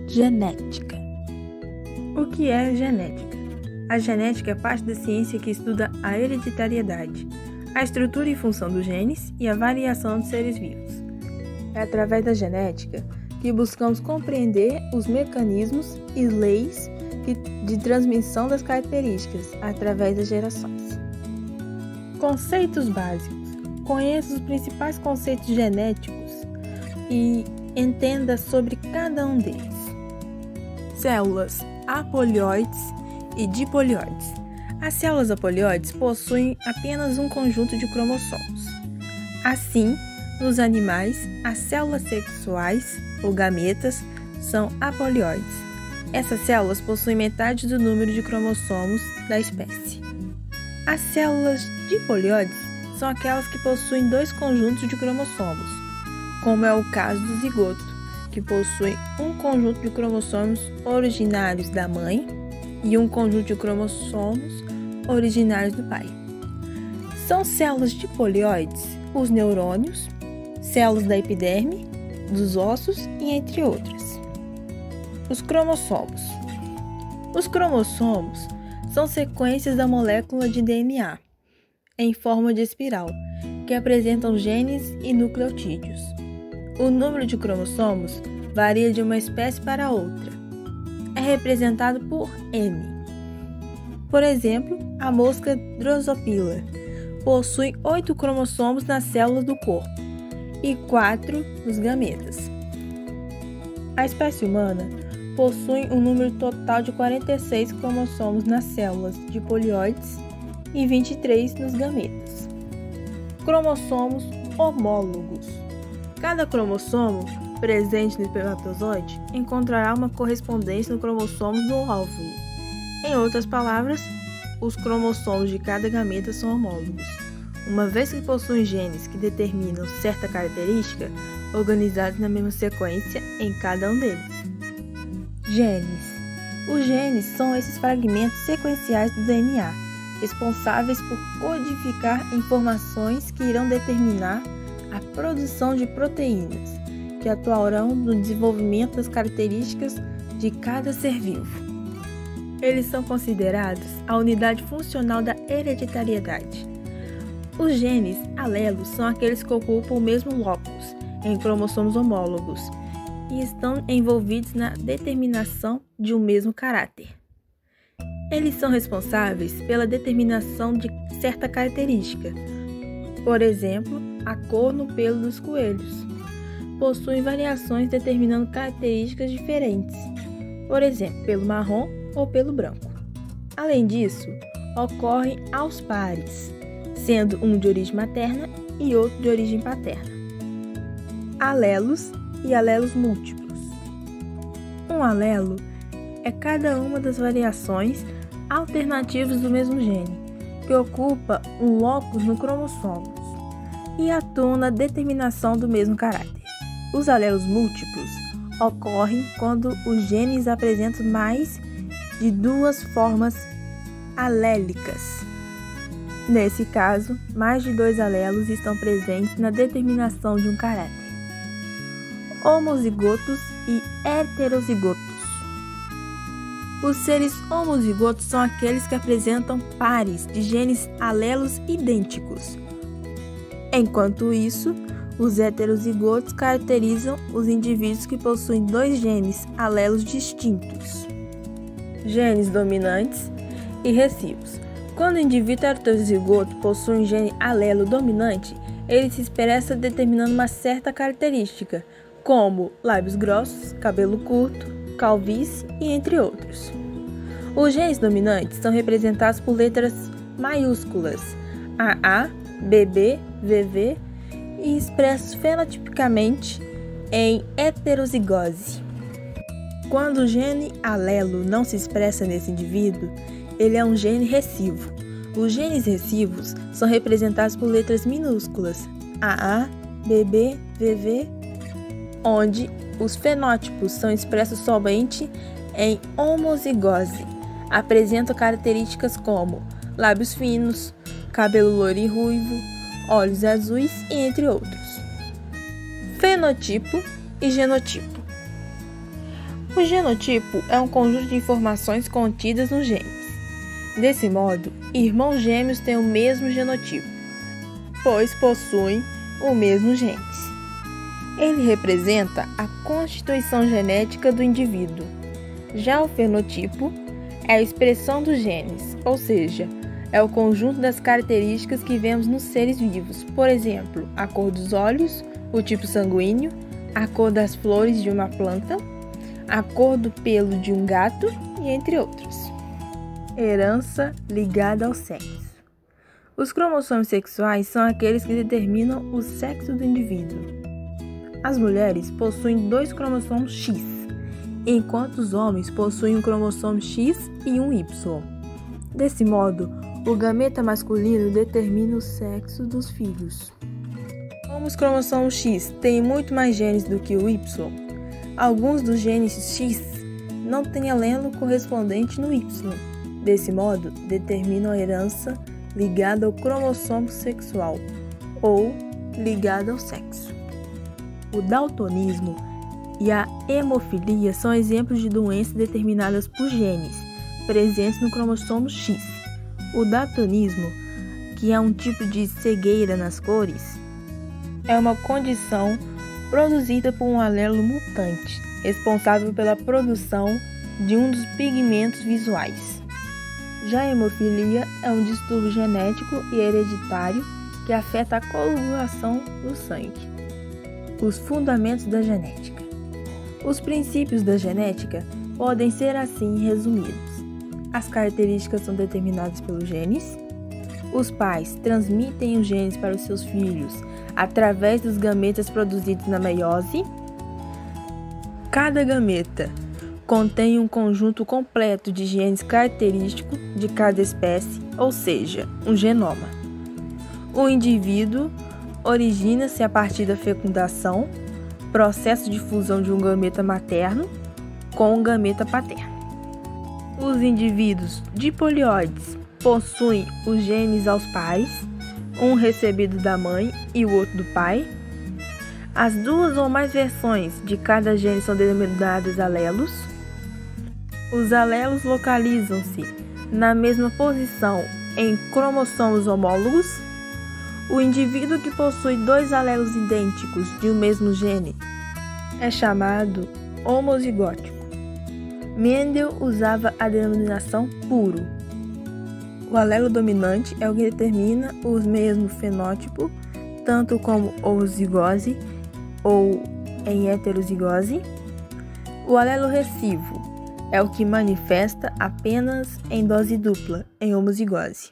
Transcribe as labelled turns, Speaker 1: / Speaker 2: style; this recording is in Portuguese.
Speaker 1: Genética. O que é genética? A genética é parte da ciência que estuda a hereditariedade, a estrutura e função dos genes e a variação dos seres vivos. É através da genética que buscamos compreender os mecanismos e leis de transmissão das características através das gerações. Conceitos básicos. Conheça os principais conceitos genéticos e entenda sobre cada um deles. Células apolioides e dipolioides. As células apolioides possuem apenas um conjunto de cromossomos. Assim, nos animais, as células sexuais, ou gametas, são apolioides. Essas células possuem metade do número de cromossomos da espécie. As células dipolioides são aquelas que possuem dois conjuntos de cromossomos, como é o caso do zigoto, que possui um conjunto de cromossomos originários da mãe e um conjunto de cromossomos originários do pai. São células dipolioides os neurônios, células da epiderme, dos ossos e entre outras. Os cromossomos. Os cromossomos são sequências da molécula de DNA, em forma de espiral, que apresentam genes e nucleotídeos. O número de cromossomos varia de uma espécie para outra. É representado por M. Por exemplo, a mosca Drosophila possui 8 cromossomos nas células do corpo e 4 nos gametas. A espécie humana possui um número total de 46 cromossomos nas células dipolioides e 23 nos gametas. Cromossomos homólogos. Cada cromossomo presente no espermatozoide encontrará uma correspondência no cromossomo do óvulo. Em outras palavras, os cromossomos de cada gameta são homólogos, uma vez que possuem genes que determinam certa característica organizados na mesma sequência em cada um deles. Genes. Os genes são esses fragmentos sequenciais do DNA, responsáveis por codificar informações que irão determinar a produção de proteínas, que atuarão no desenvolvimento das características de cada ser vivo. Eles são considerados a unidade funcional da hereditariedade. Os genes alelos são aqueles que ocupam o mesmo locus em cromossomos homólogos e estão envolvidos na determinação de um mesmo caráter. Eles são responsáveis pela determinação de certa característica. Por exemplo, a cor no pelo dos coelhos. Possuem variações determinando características diferentes. Por exemplo, pelo marrom ou pelo branco. Além disso, ocorrem aos pares, sendo um de origem materna e outro de origem paterna. Alelos e alelos múltiplos. Um alelo é cada uma das variações alternativas do mesmo gene, que ocupa um locus no cromossomo e atuam na determinação do mesmo caráter. Os alelos múltiplos ocorrem quando os genes apresentam mais de duas formas alélicas. Nesse caso, mais de 2 alelos estão presentes na determinação de um caráter. Homozigotos e heterozigotos. Os seres homozigotos são aqueles que apresentam pares de genes alelos idênticos. Enquanto isso, os heterozigotos caracterizam os indivíduos que possuem 2 genes alelos distintos. Genes dominantes e recessivos. Quando o indivíduo heterozigoto possui um gene alelo dominante, ele se expressa determinando uma certa característica, como lábios grossos, cabelo curto, calvície e entre outros. Os genes dominantes são representados por letras maiúsculas AA, BB, VV e expressos fenotipicamente em heterozigose. Quando o gene alelo não se expressa nesse indivíduo, ele é um gene recessivo. Os genes recessivos são representados por letras minúsculas AA, BB, VV, onde os fenótipos são expressos somente em homozigose. Apresentam características como lábios finos, cabelo loiro e ruivo, olhos azuis e entre outros. Fenotipo e genotipo. O genotipo é um conjunto de informações contidas nos genes. Desse modo, irmãos gêmeos têm o mesmo genotipo, pois possuem o mesmo genes. Ele representa a constituição genética do indivíduo. Já o fenotipo é a expressão dos genes, ou seja, é o conjunto das características que vemos nos seres vivos, por exemplo, a cor dos olhos, o tipo sanguíneo, a cor das flores de uma planta, a cor do pelo de um gato e entre outros. Herança ligada ao sexo. Os cromossomos sexuais são aqueles que determinam o sexo do indivíduo. As mulheres possuem 2 cromossomos X, enquanto os homens possuem um cromossomo X e um Y. Desse modo, o gameta masculino determina o sexo dos filhos. Como os cromossomos X têm muito mais genes do que o Y, alguns dos genes X não têm alelo correspondente no Y. Desse modo, determinam a herança ligada ao cromossomo sexual ou ligada ao sexo. O daltonismo e a hemofilia são exemplos de doenças determinadas por genes presentes no cromossomo X. O daltonismo, que é um tipo de cegueira nas cores, é uma condição produzida por um alelo mutante, responsável pela produção de um dos pigmentos visuais. Já a hemofilia é um distúrbio genético e hereditário que afeta a coagulação do sangue. Os fundamentos da genética. Os princípios da genética podem ser assim resumidos. As características são determinadas pelos genes. Os pais transmitem os genes para os seus filhos através dos gametas produzidos na meiose. Cada gameta contém um conjunto completo de genes característico de cada espécie, ou seja, um genoma. O indivíduo origina-se a partir da fecundação, processo de fusão de um gameta materno com um gameta paterno. Os indivíduos diploides possuem os genes aos pares, um recebido da mãe e o outro do pai. As 2 ou mais versões de cada gene são denominadas alelos. Os alelos localizam-se na mesma posição em cromossomos homólogos. O indivíduo que possui 2 alelos idênticos de um mesmo gene é chamado homozigótico. Mendel usava a denominação puro. O alelo dominante é o que determina o mesmo fenótipo, tanto como homozigose ou em heterozigose. O alelo recessivo é o que manifesta apenas em dose dupla, em homozigose.